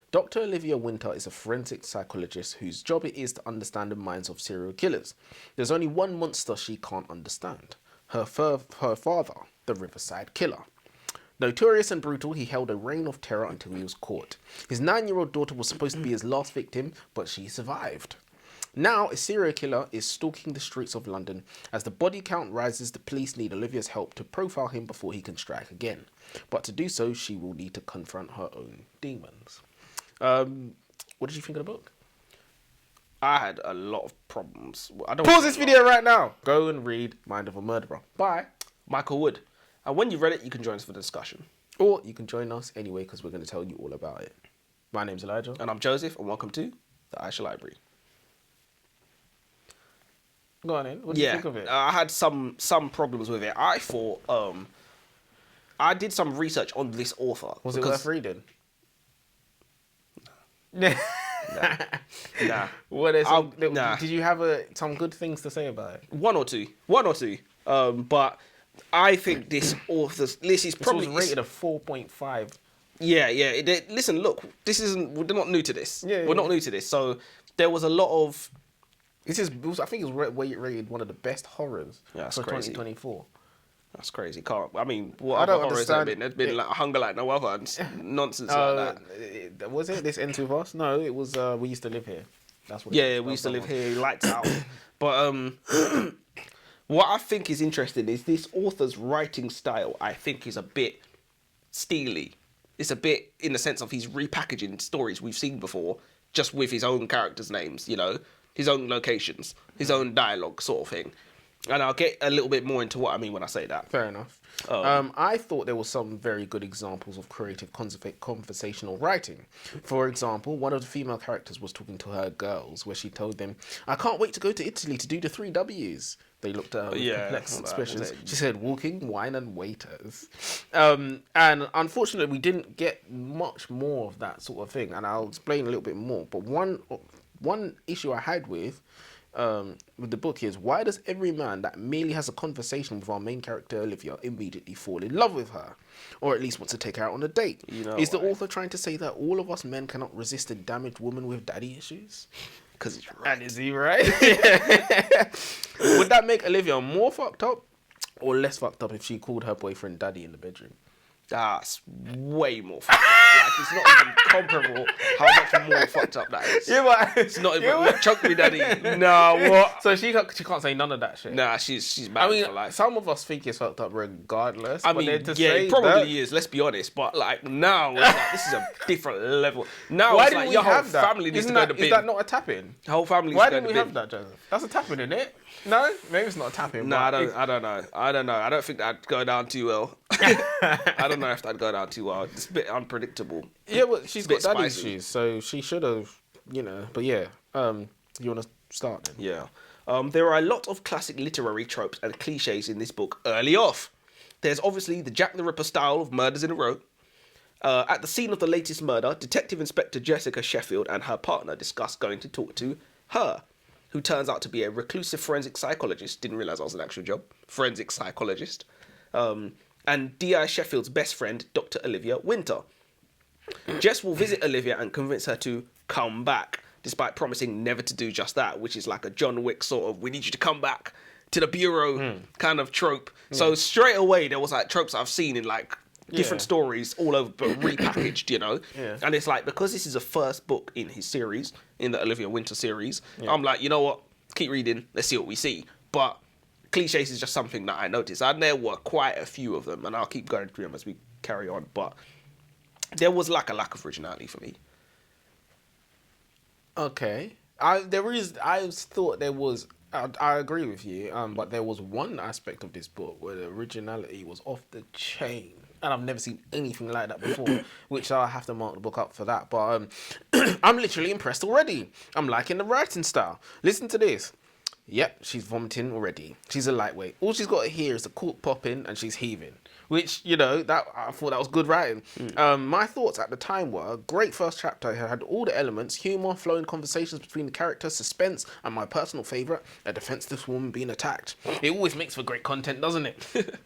Dr. Olivia Winter is a forensic psychologist whose job it is to understand the minds of serial killers. There's only one monster she can't understand. Her father, the Riverside Killer. Notorious and brutal, he held a reign of terror until he was caught. His 9-year-old daughter was supposed to be his last victim, but she survived. Now, a serial killer is stalking the streets of London. As the body count rises, the police need Olivia's help to profile him before he can strike again. But to do so, she will need to confront her own demons. What did you think of the book? I had a lot of problems. I don't Pause this video right now. Go and read Mind of a Murderer by Michael Wood. And when you've read it, you can join us for the discussion. Or you can join us anyway because we're going to tell you all about it. My name's Elijah. And I'm Joseph, and welcome to the Aisha Library. Go on in. What do you think of it? I had some problems with it. I thought I did some research on this author. Was it worth reading? Nah. What is nah. Did you have some good things to say about it? One or two. But I think this author's list is probably was rated a 4.5. Yeah. Listen, look, we're not new to this. We're not new to this. So there was a lot of. I think it was rated one of the best horrors for 2024. That's crazy. I mean, what other horrors have been? There's been like Hunger Like No Other and nonsense like that. Was it This Ends With Us? No, it was We Used to Live Here. That's what. Yeah, We Used to Live Here. Lights Out. But what I think is interesting is this author's writing style. I think is a bit steely. It's a bit in the sense of he's repackaging stories we've seen before, just with his own characters' names. His own locations, his own dialogue, sort of thing. And I'll get a little bit more into what I mean when I say that. Fair enough. I thought there were some very good examples of creative conversational writing. For example, one of the female characters was talking to her girls where she told them, "I can't wait to go to Italy to do the 3 Ws." They looked at her with perplexed expressions. She said, walking, wine and waiters. And unfortunately, we didn't get much more of that sort of thing. And I'll explain a little bit more. But one issue I had with the book is, why does every man that merely has a conversation with our main character Olivia immediately fall in love with her, or at least wants to take her out on a date? Is the author trying to say that all of us men cannot resist a damaged woman with daddy issues? Because he's right. And is he right? Would that make Olivia more fucked up or less fucked up if she called her boyfriend daddy in the bedroom? That's way more fucked up. Like, it's not even comparable how much more fucked up that is. Yeah, but it's not even choke me daddy. Nah, what? So she can't say none of that shit. Nah, she's bad for life. Some of us think it's fucked up regardless. I mean, it probably is. Let's be honest. But like now, it's like, this is a different level. Now, why it's didn't like we your whole have that? family needs to go to bin. Is that not a tap-in? The whole family. Why didn't we have that, Joseph? That's a tap-in, isn't it? No, maybe it's not a tap-in. Nah, I don't know. I don't think that'd go down too well. I don't know if that'd go down too well. It's a bit unpredictable. Yeah, but she's got daddy spicy. issues, so she should have, But yeah, you want to start then? Yeah. There are a lot of classic literary tropes and cliches in this book early off. There's obviously the Jack the Ripper style of murders in a row. At the scene of the latest murder, Detective Inspector Jessica Sheffield and her partner discuss going to talk to her, who turns out to be a reclusive forensic psychologist. Didn't realise that was an actual job. Forensic psychologist. And D.I. Sheffield's best friend, Dr. Olivia Winter. Jess will visit Olivia and convince her to come back, despite promising never to do just that, which is like a John Wick sort of, we need you to come back to the bureau kind of trope. So straight away, there was like tropes I've seen in like different stories all over, but repackaged, Yeah. And it's like, because this is a first book in his series, in the Olivia Winter series, I'm like, you know what? Keep reading. Let's see what we see. But cliches is just something that I noticed. And there were quite a few of them, and I'll keep going through them as we carry on. But there was like a lack of originality for me. Okay. I thought there was. I agree with you. But there was one aspect of this book where the originality was off the chain. And I've never seen anything like that before, which I'll have to mark the book up for that. But I'm literally impressed already. I'm liking the writing style. Listen to this. Yep, she's vomiting already. She's a lightweight. All she's got to hear is the cork popping and she's heaving. Which, that I thought that was good writing. My thoughts at the time were, great first chapter. It had all the elements, humour, flowing conversations between the characters, suspense, and my personal favourite, a defenseless woman being attacked. It always makes for great content, doesn't it?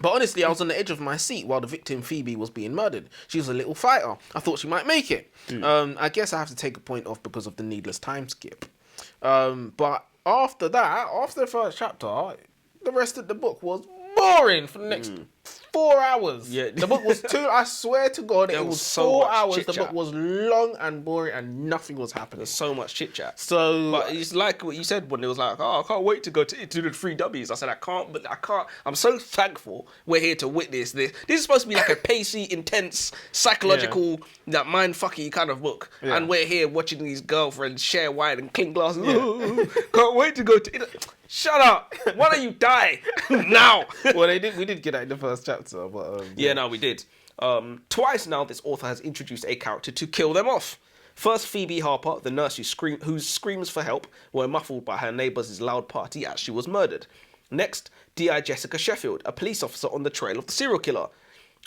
But honestly, I was on the edge of my seat while the victim, Phoebe, was being murdered. She was a little fighter. I thought she might make it. I guess I have to take a point off because of the needless time skip. But after that, after the first chapter, the rest of the book was boring for the next 4 hours. Yeah. The book was I swear to God, it was so 4 much hours. The chit-chat. book was long and boring and nothing was happening. There's so much chit chat. So, But it's like what you said when it was like, oh, I can't wait to go to the 3Ws. I said, I can't. I'm so thankful we're here to witness this. This is supposed to be like a pacey, intense, psychological, that mind-fucky kind of book. Yeah. And we're here watching these girlfriends share wine and clink glasses. Can't wait to go to... Shut up! Why don't you die now? well, we did get that in the first chapter, but Yeah, no, we did. Twice now, this author has introduced a character to kill them off. First, Phoebe Harper, the nurse whose screams for help were muffled by her neighbours' loud party as she was murdered. Next, D.I. Jessica Sheffield, a police officer on the trail of the serial killer.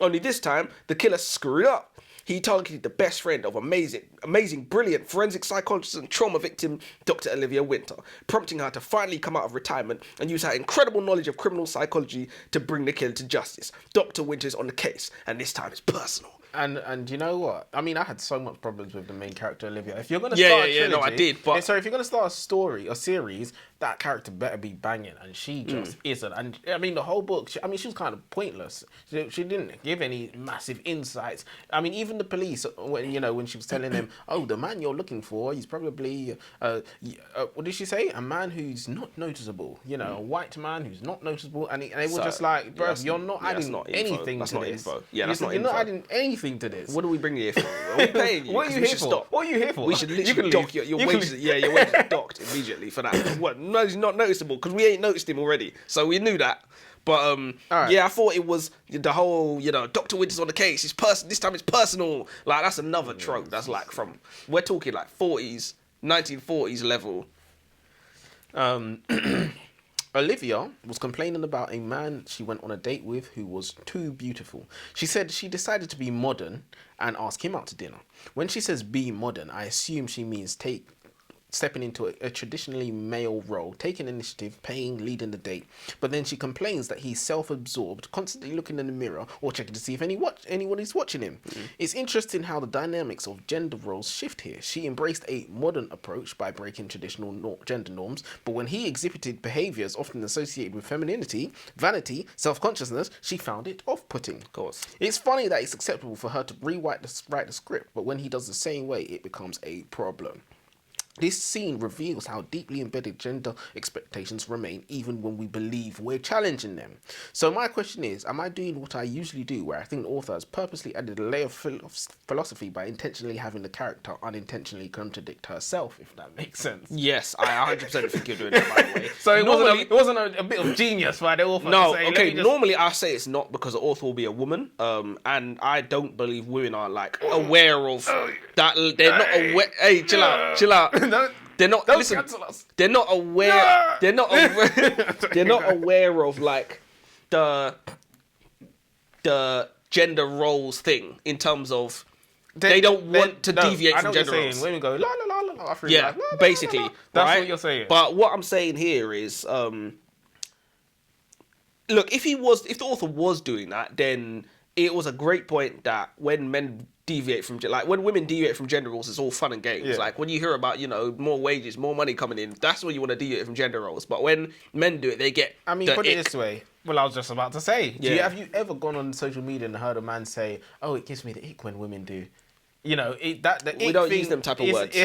Only this time, the killer screwed up. He targeted the best friend of amazing, brilliant forensic psychologist and trauma victim, Dr. Olivia Winter, prompting her to finally come out of retirement and use her incredible knowledge of criminal psychology to bring the killer to justice. Dr. Winter is on the case, and this time it's personal. And you know what? I mean, I had so much problems with the main character Olivia. If you're gonna start a trilogy, no, I did. But so if you're gonna start a series, that character better be banging, and she just isn't. And I mean, the whole book. She was kind of pointless. She didn't give any massive insights. I mean, even the police, when she was telling them, "Oh, the man you're looking for, he's probably what did she say? A man who's not noticeable. A white man who's not noticeable." And they were just like, "Bro, you're not adding anything to this. Yeah, that's not You're info. not adding anything to this. What do we bring you here for? Are we paying you? What are you here for? Stop. What are you here for? We should literally dock your wages. Yeah, your wages are docked immediately for that. What? No, he's not noticeable because we ain't noticed him already. So we knew that. But right. yeah, I thought it was the whole, Dr. Winter's on the case. This time it's personal. Like that's another trope. That's like we're talking like 1940s level. Olivia was complaining about a man she went on a date with who was too beautiful. She said she decided to be modern and ask him out to dinner. When she says be modern, I assume she means stepping into a traditionally male role, taking initiative, paying, leading the date. But then she complains that he's self-absorbed, constantly looking in the mirror or checking to see if anyone is watching him. It's interesting how the dynamics of gender roles shift here. She embraced a modern approach by breaking traditional gender norms, but when he exhibited behaviours often associated with femininity, vanity, self-consciousness, she found it off-putting. Of course. It's funny that it's acceptable for her to write the script, but when he does the same way, it becomes a problem. This scene reveals how deeply embedded gender expectations remain even when we believe we're challenging them. So my question is, am I doing what I usually do, where I think the author has purposely added a layer of philosophy by intentionally having the character unintentionally contradict herself, if that makes sense? Yes, I 100% think you're doing that, by the way. So it wasn't a bit of genius by the author No, to say, okay, normally I say it's not because the author will be a woman, and I don't believe women are, like, aware of that. They're not aware. Hey, chill out. They're not. Don't Listen. cancel us. They're not aware. No! They're not aware. They're not aware of like the gender roles thing in terms of they don't want to deviate from gender roles. Women go la la la la la. Yeah, basically. That's right? what you're saying. But what I'm saying here is, look, if the author was doing that, then it was a great point that when men deviate from, like, when women deviate from gender roles, it's all fun and games. Yeah. Like, when you hear about, more wages, more money coming in, that's when you want to deviate from gender roles. But when men do it, they get I mean, put it this way. Well, I was just about to say. Yeah. Have you ever gone on social media and heard a man say, "Oh, it gives me the ick when women do"? The We ick don't thing use them type of is- words.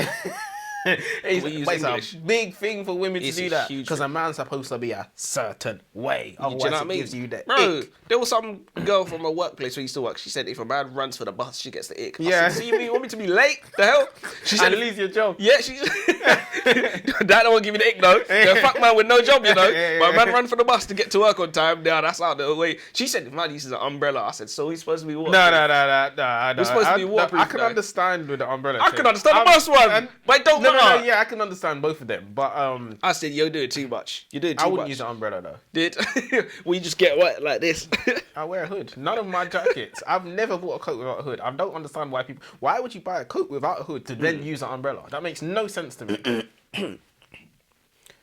We use but it's English. a big thing for women to It's do a that huge because a man's supposed to be a certain way. Do you Otherwise, know what I it mean? gives you the Bro, ick. there was some girl from a workplace where I used to work. She said if a man runs for the bus, she gets the ick. I Yeah. said, so you want me to be late? The hell? She said, And lose your job. yeah, she that don't want to give me the ick though. The fuck man with no job, Yeah, But a yeah. man run for the bus to get to work on time. Yeah, that's out the way. She said if man uses an umbrella, I said, so he's supposed to be waterproof. No. We're supposed to be waterproof, I can though. understand with the umbrella. I thing. can understand the bus one, but it don't No, matter. yeah, I can understand both of them, but I said you're doing too much. You're doing too I much. wouldn't use an umbrella though. Did we just get wet like this? I wear a hood. None of my jackets. I've never bought a coat without a hood. I don't understand why people. Why would you buy a coat without a hood to then use an umbrella? That makes no sense to me.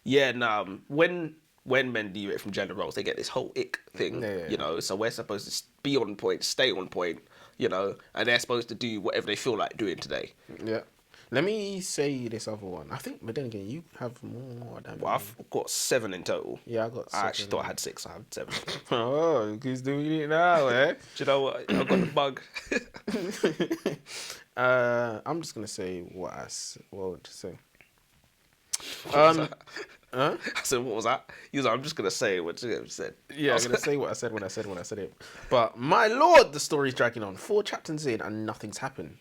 Yeah, when when men deviate from gender roles, they get this whole ick thing, you know. So we're supposed to be on point, stay on point, you know, and they're supposed to do whatever they feel like doing today. Yeah. Let me say this other one. I think, but then again, you have more than Well, I've got 7 in total. Yeah, I got 7. I actually thought I had 6. I had 7. Oh, who's doing it now, eh? Do you know what? I've got the bug. I'm just gonna say what would you say? Huh? Huh? I said, what was that? He was like, I'm just going to say what you said. Yeah, I'm gonna say what I said when I said it. But my lord, the story's dragging on. 4 chapters in and nothing's happening.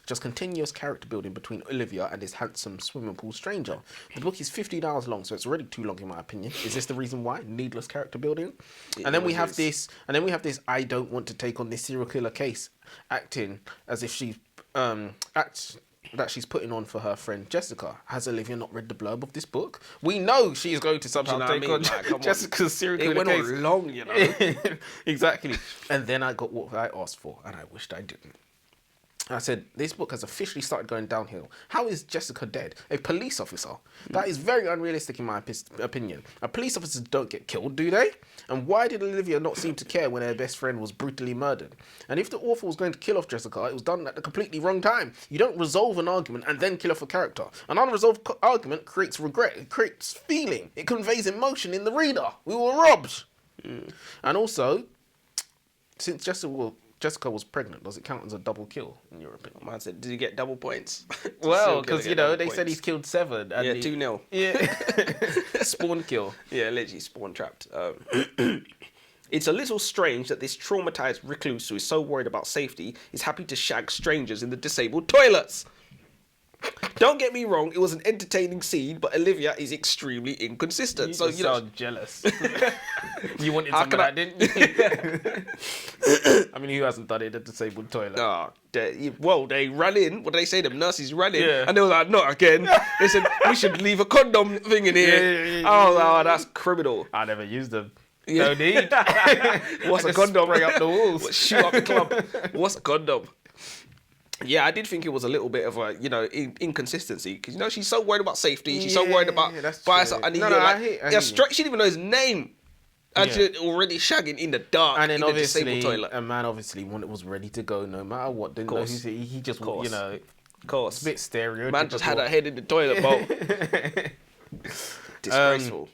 Just continuous character building between Olivia and this handsome swimming pool stranger. The book is 15 hours long, so it's already too long in my opinion. Is this the reason why? Needless character building. And then we have this. I don't want to take on this serial killer case, acting as if she acts that she's putting on for her friend Jessica. Has Olivia not read the blurb of this book? We know she's going to somehow take on Jessica's serial killer case. It went on long, you know. Exactly. And then I got what I asked for, and I wished I didn't. I said, this book has officially started going downhill. How is Jessica dead? A police officer. That is very unrealistic in my opinion. Police officers don't get killed, do they? And why did Olivia not seem to care when her best friend was brutally murdered? And if the author was going to kill off Jessica, it was done at the completely wrong time. You don't resolve an argument and then kill off a character. An unresolved argument creates regret. It creates feeling. It conveys emotion in the reader. We were robbed. And also, since Jessica was pregnant, does it count as a double kill in your opinion? Man said, did he get double points? Well, because, you know, they said he's killed 7. And yeah, 2-0. Yeah. Spawn kill. Yeah, literally spawn trapped. It's a little strange that this traumatized recluse who is so worried about safety is happy to shag strangers in the disabled toilets. Don't get me wrong, it was an entertaining scene, but Olivia is extremely inconsistent. You sound jealous. You wanted How some of that, didn't you? I mean, who hasn't done it in a disabled toilet? They ran in. What did they say? The nurses ran in, and they were like, "Not again." They said we should leave a condom thing in here. Oh, that's criminal. I never used them. No need. What's a condom? Spray up the walls. Shoot up the club. What's a condom? Yeah, I did think it was a little bit of a, you know, inconsistency because, you know, she's so worried about safety. She's so worried about bias. I she didn't even know his name. And she's already shagging in the dark, and then in the disabled toilet. A man obviously was ready to go no matter what. Didn't know he just, you know, of course, it's a bit stereotypical. Man just had her head in the toilet bowl. Disgraceful.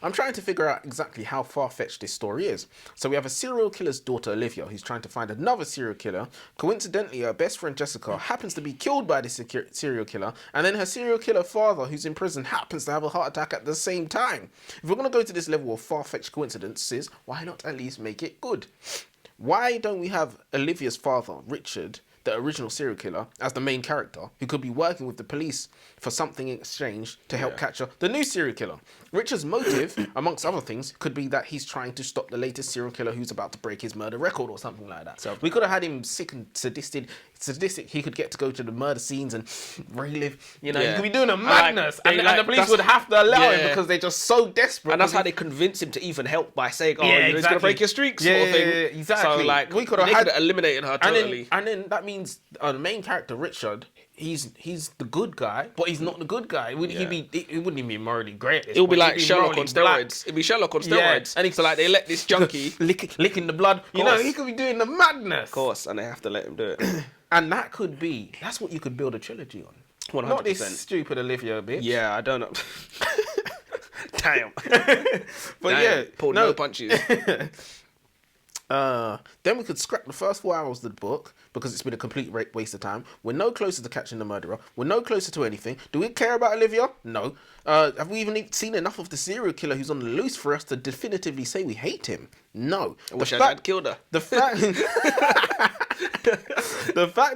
I'm trying to figure out exactly how far-fetched this story is. So we have a serial killer's daughter, Olivia, who's trying to find another serial killer. Coincidentally, her best friend, Jessica, happens to be killed by this serial killer. And then her serial killer father, who's in prison, happens to have a heart attack at the same time. If we're going to go to this level of far-fetched coincidences, why not at least make it good? Why don't we have Olivia's father, Richard, the original serial killer, as the main character, who could be working with the police for something in exchange to help capture the new serial killer? Richard's motive, amongst other things, could be that he's trying to stop the latest serial killer who's about to break his murder record or something like that. So we could have had him sick and sadistic. He could get to go to the murder scenes and relive. You know, he could be doing a madness, and the police would have to allow him because they're just so desperate. And that's how they convince him to even help by saying, "Oh, he's gonna break your streak," sort of thing. Exactly. So like, we could have eliminated her totally. And then that means the main character, Richard, he's the good guy, but he's not the good guy. He wouldn't even be morally great. It would be like Sherlock on steroids. It'd be Sherlock on steroids. And so like they let this junkie licking the blood. You know, he could be doing the madness. Of course, and they have to let him do it. And that's what you could build a trilogy on. 100%. Not this stupid Olivia bitch. Yeah, I don't know. Damn. But pulled no punches. Then we could scrap the first 4 hours of the book because it's been a complete waste of time. We're no closer to catching the murderer. We're no closer to anything. Do we care about Olivia? No. Have we even seen enough of the serial killer who's on the loose for us to definitively say we hate him? No. I wish I had killed her. The fact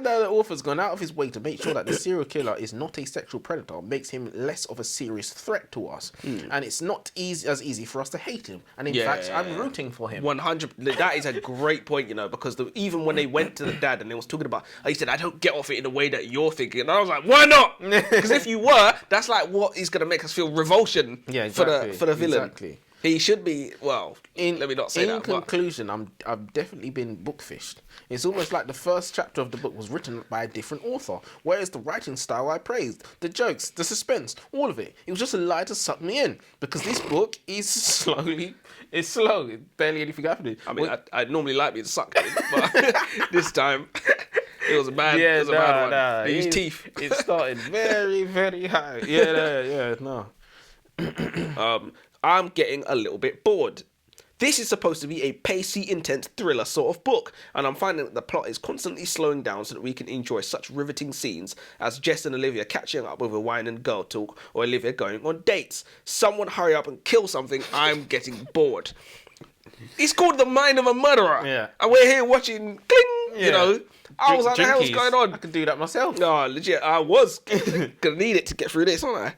that the author's gone out of his way to make sure that the serial killer is not a sexual predator makes him less of a serious threat to us. And it's not as easy for us to hate him. And in fact, I'm rooting for him. 100. That is a great point, you know, because even when they went to the dad and they was talking about, he said, I don't get off it in the way that you're thinking. And I was like, why not? Because if you were, that's like what is going to make us feel revulsion for the villain. Exactly. He should be, well, let me not say in that. But conclusion, I've definitely been bookfished. It's almost like the first chapter of the book was written by a different author, whereas the writing style I praised, the jokes, the suspense, all of it. It was just a lie to suck me in, because this book is it's slow. Barely anything happening. I mean, I'd normally like being sucked in, but this time it was a bad, it was a bad one. He used teeth. It started very, very high. Yeah, no. I'm getting a little bit bored. This is supposed to be a pacey, intense thriller sort of book, and I'm finding that the plot is constantly slowing down so that we can enjoy such riveting scenes as Jess and Olivia catching up with a wine and girl talk, or Olivia going on dates. Someone hurry up and kill something. I'm getting bored. It's called The Mind of a Murderer. Yeah. And we're here watching, cling, you know. I was like, what the hell's going on? I can do that myself. No, legit, I was gonna need it to get through this, aren't I?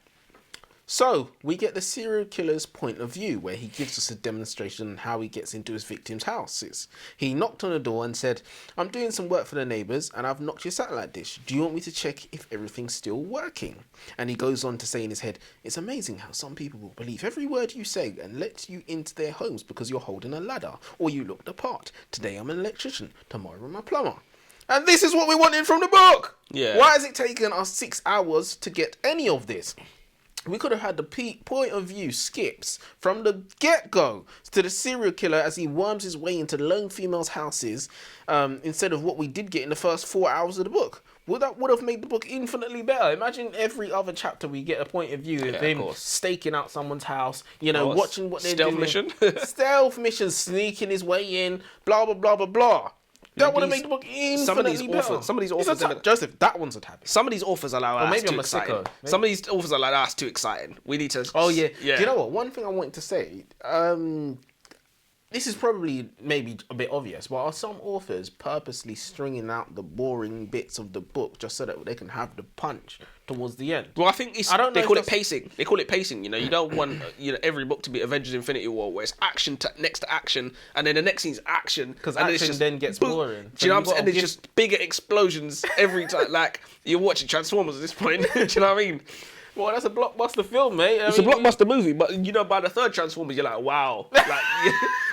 So, we get the serial killer's point of view, where he gives us a demonstration on how he gets into his victim's houses. He knocked on the door and said, I'm doing some work for the neighbours and I've knocked your satellite dish. Do you want me to check if everything's still working? And he goes on to say in his head, it's amazing how some people will believe every word you say and let you into their homes because you're holding a ladder or you look the part. Today I'm an electrician, tomorrow I'm a plumber. And this is what we wanted from the book! Yeah. Why has it taken us 6 hours to get any of this? We could have had the point of view skips from the get-go to the serial killer as he worms his way into lone females' houses instead of what we did get in the first 4 hours of the book. That would have made the book infinitely better. Imagine every other chapter we get a point of view of him staking out someone's house, you know, watching what they're doing. Stealth mission. Stealth mission, sneaking his way in, blah, blah, blah, blah, blah. That would have made the book infinitely better. Some of these authors, Joseph, that one's a tabby. some of these authors allow us maybe too I'm a exciting. sicko. Maybe. Some of these authors are like, that's too exciting. We need to. Oh yeah. Do you know what? One thing I wanted to say. This is probably maybe a bit obvious, but are some authors purposely stringing out the boring bits of the book just so that they can have the punch towards the end? Well, I think it's. I don't know They if call it that's- pacing. They call it pacing. You know, you don't want every book to be Avengers: Infinity War, where it's action next to action, and then the next scene's action, Because and action then gets boom. boring. Do you know what I'm saying? And there's just bigger explosions every time. Like you're watching Transformers at this point. Do you know what I mean? Well, that's a blockbuster film, mate. It's a blockbuster movie, but you know, by the third Transformers, you're like, wow. Like,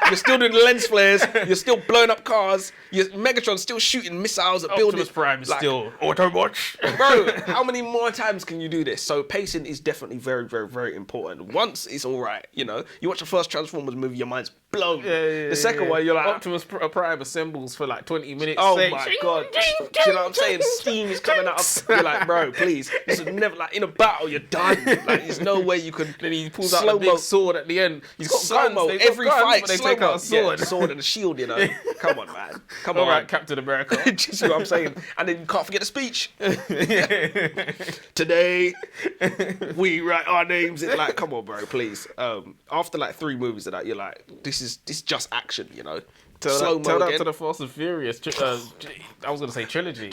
you're still doing the lens flares, you're still blowing up cars, Megatron's still shooting missiles at buildings. Optimus Prime is like, still Autobots. Bro, how many more times can you do this? So pacing is definitely very, very, very important. Once it's all right, you know, you watch the first Transformers movie, your mind's blown. The second one, you're like, Optimus Prime assembles for like 20 minutes. oh saying, my "Ching, god, ching, do you know what I'm saying? ching, Steam is coming out of, you're like, bro, please, this is never, like, in a battle, you're done. Like, there's no way you could. Then he pulls out the big sword at the end. He's got slow-mo, guns. every fight, but they slow-mo. take out a sword. Yeah, sword and a shield, you know. Come on, man. Come All on. right, Captain America. Do you see what I'm saying? And then you can't forget the speech. Today, we write our names. It's like, come on, bro, please. After like 3 movies of that, you're like, this is just action, you know. Tell that to the Fast and Furious. I was going to say trilogy.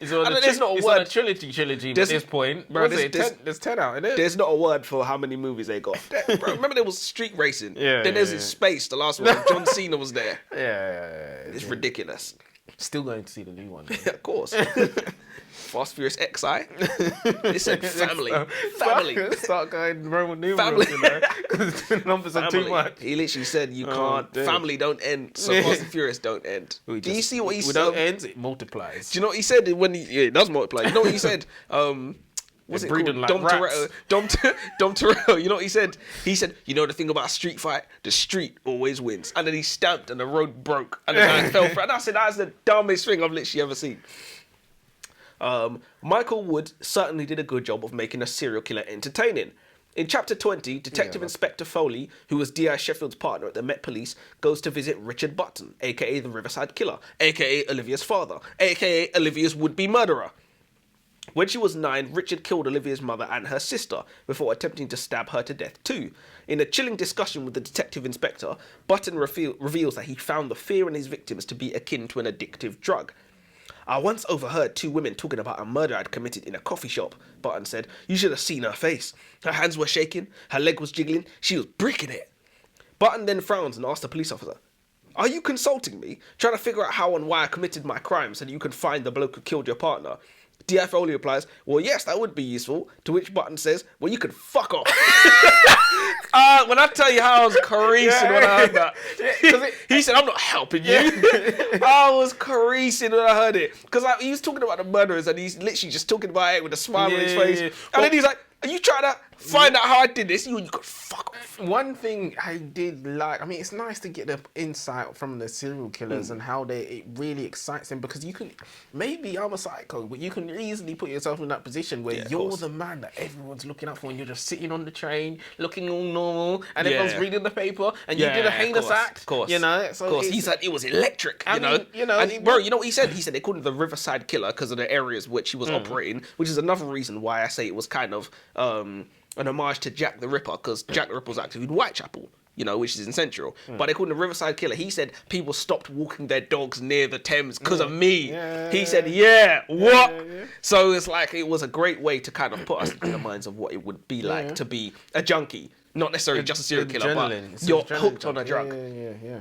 It's on a trilogy at this point. Bro, there's 10 out, isn't it? There's not a word for how many movies they got. Bro, remember there was street racing? Yeah, then there's in space, the last one. John Cena was there. Yeah. It's ridiculous. Still going to see the new one. Of course. Fast Furious XI. Listen, family. Family. Start going Roman numerals, Family. you know, because the numbers are too much. He literally said you can't. dear. Family don't end, so Fast and Furious don't end. Do you see what he We said? don't end, it multiplies. Do you know what he said when he? Yeah, it does multiply. You know what he said? What's it breeding called? like Dom rats. Toretto. Dom Toretto. You know what he said? He said, you know the thing about a street fight? The street always wins. And then he stamped and the road broke and the guy fell for it. And I said, that's the dumbest thing I've literally ever seen. Michael Wood certainly did a good job of making a serial killer entertaining. In chapter 20, Detective Inspector Foley, who was D.I. Sheffield's partner at the Met Police, goes to visit Richard Button, aka the Riverside Killer, aka Olivia's father, aka Olivia's would-be murderer. When she was 9, Richard killed Olivia's mother and her sister before attempting to stab her to death too. In a chilling discussion with the detective inspector, Button reveals that he found the fear in his victims to be akin to an addictive drug. I once overheard 2 women talking about a murder I'd committed in a coffee shop, Button said. You should have seen her face. Her hands were shaking, her leg was jiggling, she was bricking it. Button then frowns and asks the police officer, are you consulting me? Trying to figure out how and why I committed my crime so that you can find the bloke who killed your partner? D.I. Foley replies, well, yes, that would be useful. To which Button says, well, you could fuck off. When I tell you how I was creasing when I heard that. He said, I'm not helping you. I was creasing when I heard it. Because he was talking about the murderers and he's literally just talking about it with a smile on his face. And then he's like, are you trying to find out how I did this? You could fuck off. One thing I did like, I mean, it's nice to get the insight from the serial killers and how it really excites them, because you can, maybe I'm a psycho, but you can easily put yourself in that position where you're the man that everyone's looking out for, and you're just sitting on the train, looking all normal, and everyone's reading the paper, and you did a heinous act. Of course. You know, so of course. He said it was electric, you know. And bro, you know what he said? He said they called him the Riverside Killer because of the areas which he was operating, which is another reason why I say it was kind of an homage to Jack the Ripper, because Jack the Ripper was actually in Whitechapel, you know, which is in Central. But they called him the Riverside Killer. He said people stopped walking their dogs near the Thames because of me. He said, what? So it's like, it was a great way to kind of put us in the minds of what it would be like to be a junkie. Not necessarily just a serial killer, but you're hooked on a drug. Yeah.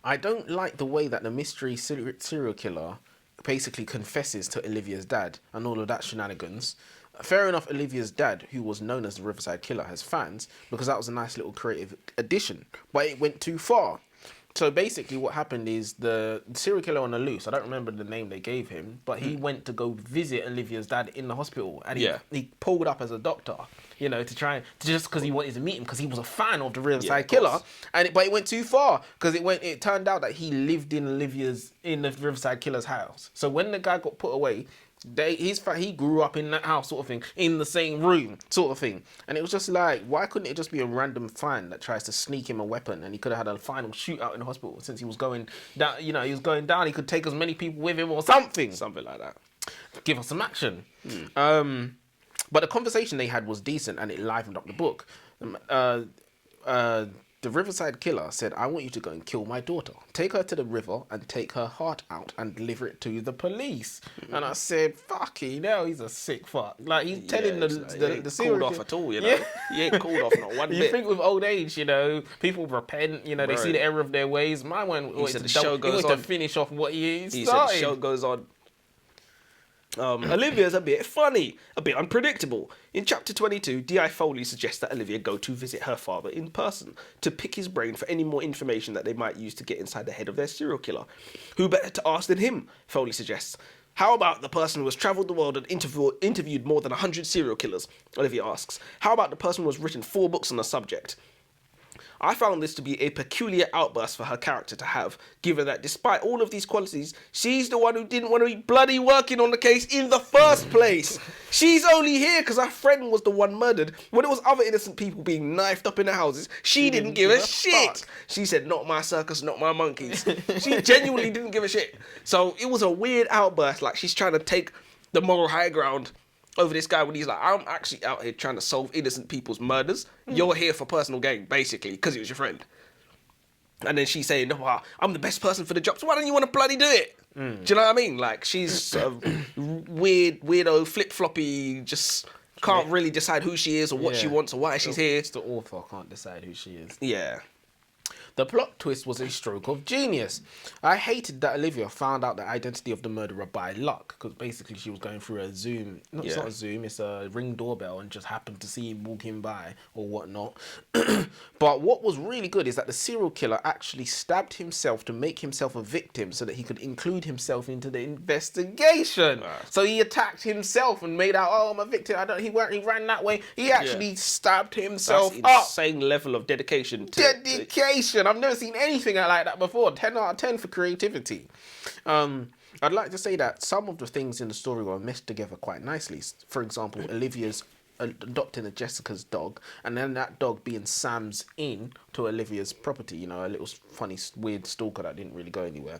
I don't like the way that the mystery serial killer basically confesses to Olivia's dad and all of that shenanigans. Fair enough, Olivia's dad, who was known as the Riverside Killer, has fans, because that was a nice little creative addition, but it went too far. So basically what happened is the serial killer on the loose, I don't remember the name they gave him, but he went to go visit Olivia's dad in the hospital, and he pulled up as a doctor, you know, just because he wanted to meet him, because he was a fan of the Riverside Killer, but it went too far, because it turned out that he lived in the Riverside Killer's house. So when the guy got put away, he grew up in that house, sort of thing, in the same room, sort of thing. And it was just like, why couldn't it just be a random fan that tries to sneak him a weapon, and he could have had a final shootout in the hospital, since he was going down, you know, he could take as many people with him or something like that. Give us some action. But the conversation they had was decent, and it livened up the book. The Riverside Killer said, I want you to go and kill my daughter. Take her to the river and take her heart out and deliver it to the police. And I said, fucking hell, he's a sick fuck. Like, he's telling the serial called off at all, you know. He ain't called off not one bit. You think with old age, you know, people repent, you know, they see the error of their ways. My one wants to finish off what he started. He said the show goes on. Olivia's a bit funny, a bit unpredictable. In chapter 22, D.I. Foley suggests that Olivia go to visit her father in person to pick his brain for any more information that they might use to get inside the head of their serial killer. Who better to ask than him, Foley suggests. How about the person who has travelled the world and interviewed more than 100 serial killers? Olivia asks. How about the person who has written 4 books on the subject? I found this to be a peculiar outburst for her character to have, given that despite all of these qualities, she's the one who didn't want to be bloody working on the case in the first place. She's only here because her friend was the one murdered. When it was other innocent people being knifed up in the houses, she didn't give a shit. Fuck. She said, not my circus, not my monkeys. She genuinely didn't give a shit. So it was a weird outburst, like she's trying to take the moral high ground over this guy when he's like, I'm actually out here trying to solve innocent people's murders. You're here for personal gain, basically, because he was your friend. And then she's saying, no, I'm the best person for the job, so why don't you want to bloody do it? Do you know what I mean? Like, she's weirdo, flip-floppy, just can't really decide who she is or what she wants or why she's here. It's the author can't decide who she is. Yeah. The plot twist was a stroke of genius. I hated that Olivia found out the identity of the murderer by luck, because basically she was going through a Zoom. It's not a Zoom, it's a Ring doorbell, and just happened to see him walking by or whatnot. But what was really good is that the serial killer actually stabbed himself to make himself a victim so that he could include himself into the investigation. So he attacked himself and made out, oh, I'm a victim. He ran that way. He actually stabbed himself up. That's insane level of dedication. I've never seen anything like that before. 10 out of 10 for creativity. I'd like to say that some of the things in the story were meshed together quite nicely. For example, Olivia's adopting a Jessica's dog, and then that dog being Sam's in to Olivia's property. You know, a little funny, weird stalker that didn't really go anywhere.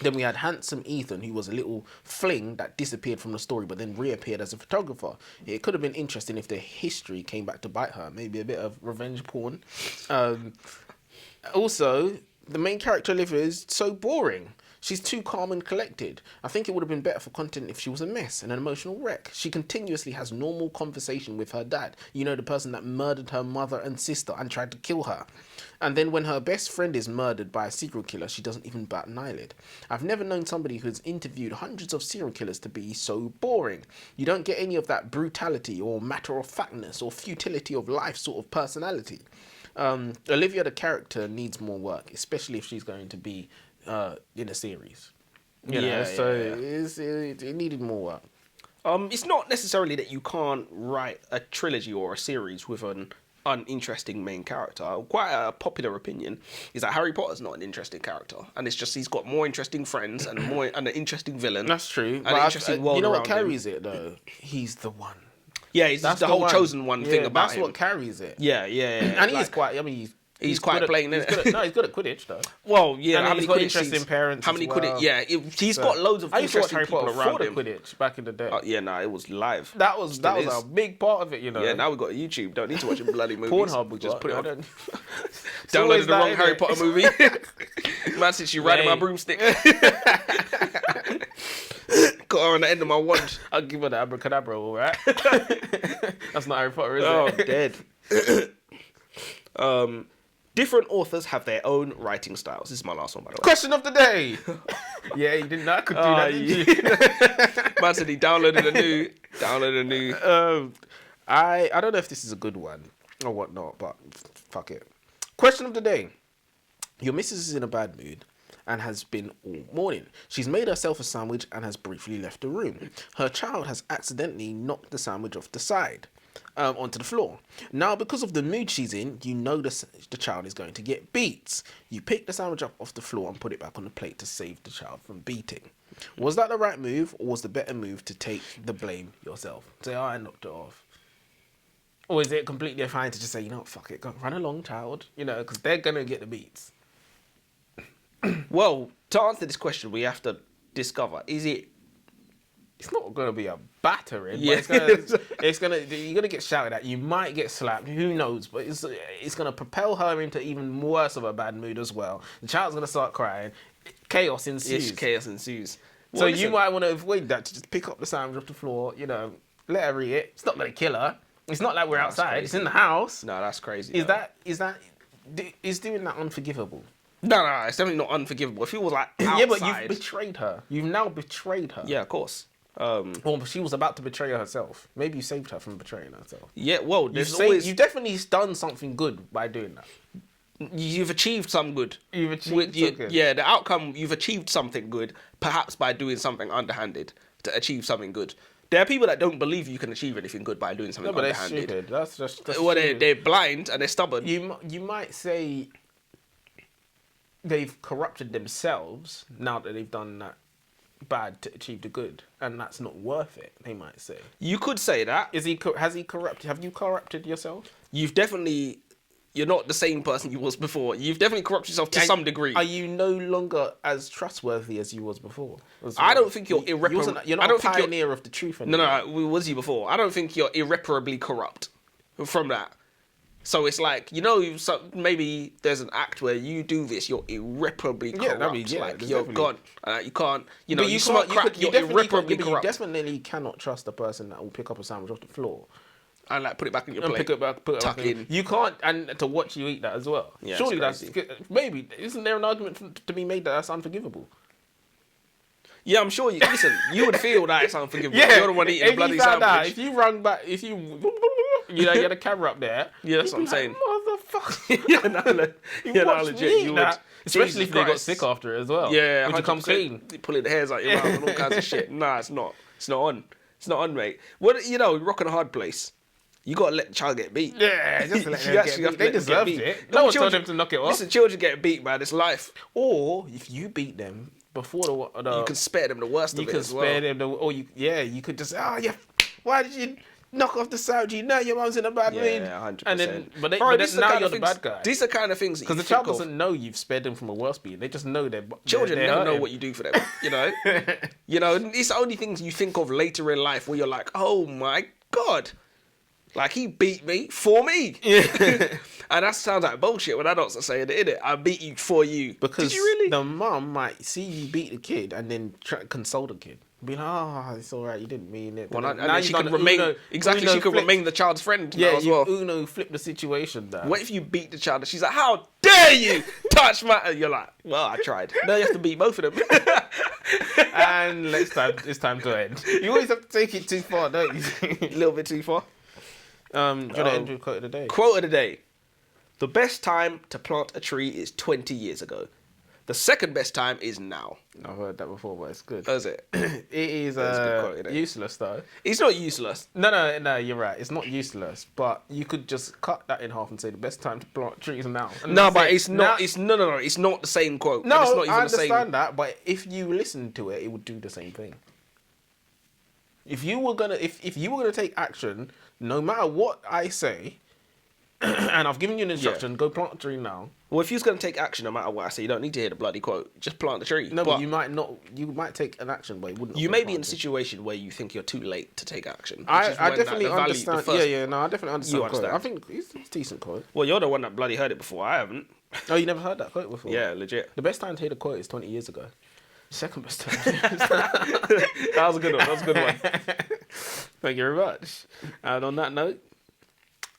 Then we had handsome Ethan, who was a little fling that disappeared from the story but then reappeared as a photographer. It could have been interesting if the history came back to bite her. Maybe a bit of revenge porn. Also, the main character Olivia is so boring. She's too calm and collected. I think it would have been better for content if she was a mess and an emotional wreck. She continuously has normal conversation with her dad. You know, the person that murdered her mother and sister and tried to kill her. And then when her best friend is murdered by a serial killer, she doesn't even bat an eyelid. I've never known somebody who's interviewed hundreds of serial killers to be so boring. You don't get any of that brutality or matter-of-factness or futility of life sort of personality. Olivia, the character, needs more work, especially if she's going to be in a series. It needed more work. It's not necessarily that you can't write a trilogy or a series with an uninteresting main character. Quite a popular opinion is that Harry Potter's not an interesting character, and it's just he's got more interesting friends and an interesting villain. That's true. And an interesting world. You know what around carries him. it though? He's the one. Yeah, he's the whole chosen one thing about that's him. what carries it. Yeah. And he is quite. I mean, he's quite plain. He's good at Quidditch though. Well, yeah. And how he's many got Quidditch interesting scenes? parents. How many as well. Quidditch? Yeah, he's got loads of I used to watch interesting Harry people Potter around for him. the Quidditch back in the day. Yeah, it was live. That was a big part of it, you know. Yeah, now we've got a YouTube. Don't need to watch a bloody movie. Pornhub, we just got. put it on. It's Downloaded always the wrong that, Harry innit? Potter movie. Man, since you riding my broomstick. Got her on the end of my wand. I'll give her the abracadabra, all right? That's not Harry Potter, is Oh, it? dead. Different authors have their own writing styles. This is my last one, by the way. Question of the day. Yeah, you didn't know I could do that, did you? Man said he downloaded a new. I don't know if this is a good one or whatnot, but fuck it. Question of the day. Your missus is in a bad mood and has been all morning. She's made herself a sandwich and has briefly left the room. Her child has accidentally knocked the sandwich off the side, onto the floor. Now, because of the mood she's in, you know the child is going to get beats. You pick the sandwich up off the floor and put it back on the plate to save the child from beating. Was that the right move, or was the better move to take the blame yourself? Say, I knocked it off. Or is it completely fine to just say, you know what, fuck it, go run along, child, you know, because they're going to get the beats. Well, to answer this question, we have to discover, is it... It's not going to be a battering, Yeah. but you're going to get shouted at. You might get slapped, who knows, but it's going to propel her into even worse of a bad mood as well. The child's going to start crying. Chaos ensues. Chaos ensues. So you might want to avoid that, to just pick up the sandwich off the floor, you know, let her eat it. It's not going to kill her. It's not like we're outside. crazy. It's in the house. No, that's crazy. Is doing that unforgivable? No, it's definitely not unforgivable. If he was like outside... Yeah, but you've betrayed her. You've now betrayed her. Yeah, of course. Well, she was about to betray herself. Maybe you saved her from betraying herself. Yeah, well, You've definitely done something good by doing that. You've achieved some good. You've achieved something good. Yeah, the outcome, you've achieved something good, perhaps by doing something underhanded to achieve something good. There are people that don't believe you can achieve anything good by doing something No, but underhanded. they're stupid. That's Well, stupid. they're blind and they're stubborn. You might say they've corrupted themselves now that they've done that bad to achieve the good, and that's not worth it. They might say. You could say that. Has he corrupted? Have you corrupted yourself? You're not the same person you was before. You've definitely corrupted yourself to some degree. Are you no longer as trustworthy as you was before? I don't think you're irreparable. You're not a pioneer of the truth anymore. No, was you before? I don't think you're irreparably corrupt from that. So it's like, maybe there's an act where you do this, you're irreparably corrupt. Like, you're gone. You can't, But you smoke crack, you're irreparably corrupt. You definitely cannot trust a person that will pick up a sandwich off the floor And like put it back in your plate. Pick it back, put it tuck back in. You can't, and to watch you eat that as well. Yeah, surely it's that's maybe isn't there an argument to be made that that's unforgivable? Yeah, I'm sure. Listen, you would feel that it's unforgivable. You're the one eating a bloody sandwich. If you run back, you had a camera up there. Yeah, that's what I'm saying. Motherfucker. legit. You would. Especially Jesus if they got Christ. sick after it as well. Yeah, would you come 100%. clean? Pulling the hairs out your mouth and all kinds of shit. Nah, it's not. It's not on. It's not on, mate. What rocking a hard place. You gotta let the child get beat. Yeah, just to let You them actually get have beat. to They let them get deserved beat. it. No one told them to knock it off. Listen, children get beat, man. It's life. Or if you beat them before the You can spare them the worst of it as well. You can spare them you could just why did you knock off the sandwich? You know your mum's in a bad mood. Yeah, 100%. And then, but Bro, now you're the bad guy. These are kind of things that Because the child doesn't know you've spared them from a worse beating. They just know Children they're never know hurting. what you do for them, It's only things you think of later in life where you're like, oh my God. Like, he beat me for me. And that sounds like bullshit when adults are saying it, innit? I beat you for you. Because Did you really? the mum might see you beat the kid and then try to console the kid. Be like, oh, it's all right, you didn't mean it. Well, and now then she could remain... exactly, she could remain the child's friend now as well. Uno flip the situation down. What if you beat the child and she's like, how dare you touch my... And you're like, well, I tried. No, you have to beat both of them. And it's time to end. You always have to take it too far, don't you? A little bit too far. Do you want to end with quote of the day? Quote of the day. The best time to plant a tree is 20 years ago. The second best time is now. I've heard that before, but it's good. Is it? It is That's a good quote, isn't it? useless, though. It's not useless. No, you're right. It's not useless, but you could just cut that in half and say the best time to plant trees now. And No, that's but it. it's not. It's no. It's not the same quote. No, it's not even I the same. understand that, but if you listen to it, it would do the same thing. If you were gonna take action, no matter what I say, and I've given you an instruction, go plant a tree now. Well, if you're going to take action, no matter what I say, you don't need to hear the bloody quote. Just plant the tree. No, but you might not. You might take an action, but it wouldn't. You may be in a situation where you think you're too late to take action. I definitely understand. No, I definitely understand. You understand. I think it's a decent quote. Well, you're the one that bloody heard it before. I haven't. Oh, you never heard that quote before? Yeah, legit. The best time to hear the quote is 20 years ago. Second best time. That was a good one. That was a good one. Thank you very much. And on that note,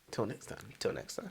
till next time. Till next time.